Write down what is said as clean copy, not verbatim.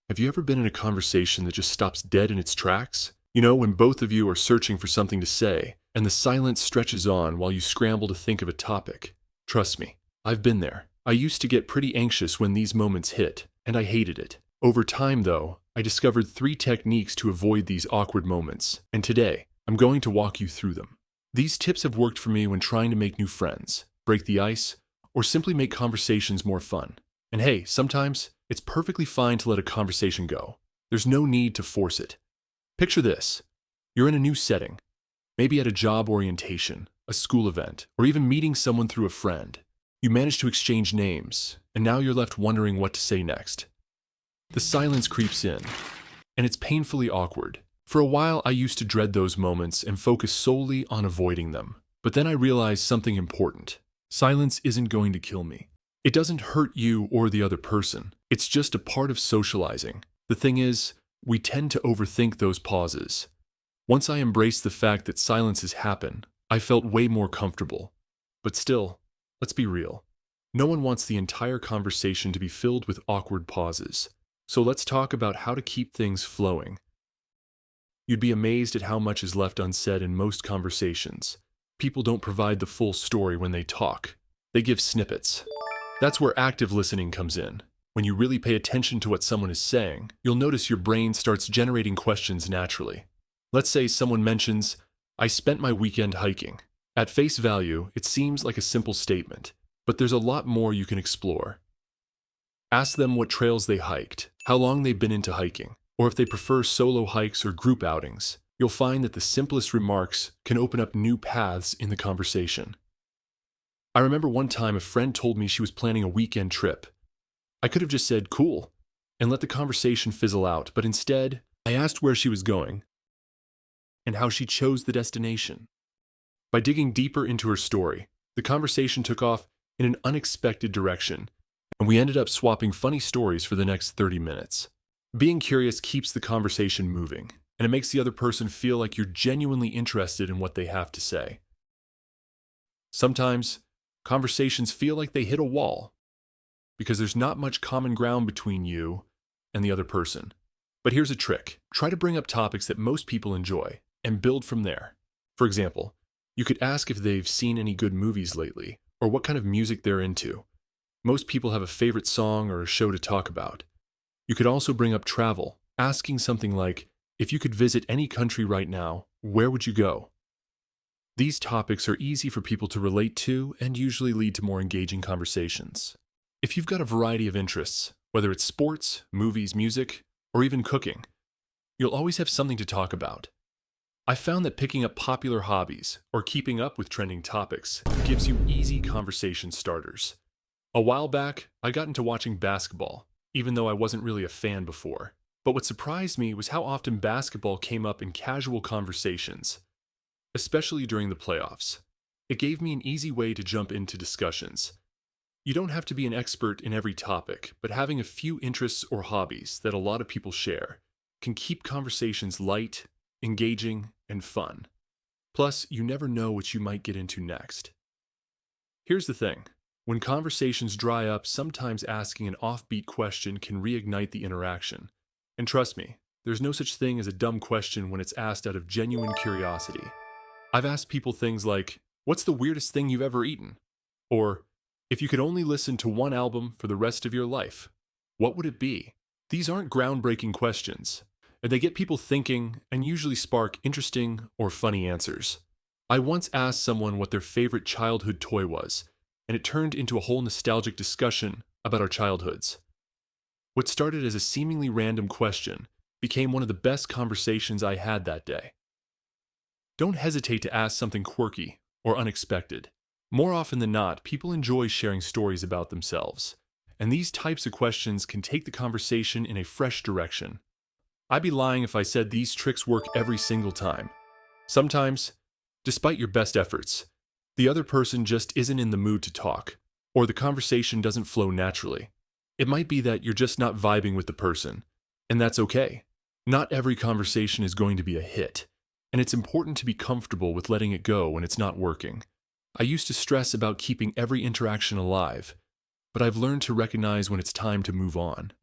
Have you ever been in a conversation that just stops dead in its tracks? You know, when both of you are searching for something to say, and the silence stretches on while you scramble to think of a topic. Trust me, I've been there. I used to get pretty anxious when these moments hit, and I hated it. Over time, though, I discovered 3 techniques to avoid these awkward moments, and today, I'm going to walk you through them. These tips have worked for me when trying to make new friends, break the ice, or simply make conversations more fun. And hey, sometimes it's perfectly fine to let a conversation go. There's no need to force it. Picture this. You're in a new setting, maybe at a job orientation, a school event, or even meeting someone through a friend. You manage to exchange names, and now you're left wondering what to say next. The silence creeps in, and it's painfully awkward. For a while, I used to dread those moments and focus solely on avoiding them. But then I realized something important. Silence isn't going to kill me. It doesn't hurt you or the other person. It's just a part of socializing. The thing is, we tend to overthink those pauses. Once I embraced the fact that silences happen, I felt way more comfortable. But still, let's be real. No one wants the entire conversation to be filled with awkward pauses. So let's talk about how to keep things flowing. You'd be amazed at how much is left unsaid in most conversations. People don't provide the full story when they talk. They give snippets. That's where active listening comes in. When you really pay attention to what someone is saying, you'll notice your brain starts generating questions naturally. Let's say someone mentions, "I spent my weekend hiking." At face value, it seems like a simple statement, but there's a lot more you can explore. Ask them what trails they hiked, how long they've been into hiking, or if they prefer solo hikes or group outings. You'll find that the simplest remarks can open up new paths in the conversation. I remember one time a friend told me she was planning a weekend trip. I could have just said, "Cool," and let the conversation fizzle out, but instead, I asked where she was going and how she chose the destination. By digging deeper into her story, the conversation took off in an unexpected direction, and we ended up swapping funny stories for the next 30 minutes. Being curious keeps the conversation moving, and it makes the other person feel like you're genuinely interested in what they have to say. Sometimes, conversations feel like they hit a wall because there's not much common ground between you and the other person. But here's a trick. Try to bring up topics that most people enjoy and build from there. For example, you could ask if they've seen any good movies lately or what kind of music they're into. Most people have a favorite song or a show to talk about. You could also bring up travel, asking something like, "If you could visit any country right now, where would you go?" These topics are easy for people to relate to and usually lead to more engaging conversations. If you've got a variety of interests, whether it's sports, movies, music, or even cooking, you'll always have something to talk about. I found that picking up popular hobbies or keeping up with trending topics gives you easy conversation starters. A while back, I got into watching basketball, even though I wasn't really a fan before. But what surprised me was how often basketball came up in casual conversations, especially during the playoffs. It gave me an easy way to jump into discussions. You don't have to be an expert in every topic, but having a few interests or hobbies that a lot of people share can keep conversations light, engaging, and fun. Plus, you never know what you might get into next. Here's the thing. When conversations dry up, sometimes asking an offbeat question can reignite the interaction. And trust me, there's no such thing as a dumb question when it's asked out of genuine curiosity. I've asked people things like, "What's the weirdest thing you've ever eaten?" Or, "If you could only listen to one album for the rest of your life, what would it be?" These aren't groundbreaking questions, and they get people thinking and usually spark interesting or funny answers. I once asked someone what their favorite childhood toy was, and it turned into a whole nostalgic discussion about our childhoods. What started as a seemingly random question became one of the best conversations I had that day. Don't hesitate to ask something quirky or unexpected. More often than not, people enjoy sharing stories about themselves, and these types of questions can take the conversation in a fresh direction. I'd be lying if I said these tricks work every single time. Sometimes, despite your best efforts, the other person just isn't in the mood to talk, or the conversation doesn't flow naturally. It might be that you're just not vibing with the person, and that's okay. Not every conversation is going to be a hit, and it's important to be comfortable with letting it go when it's not working. I used to stress about keeping every interaction alive, but I've learned to recognize when it's time to move on.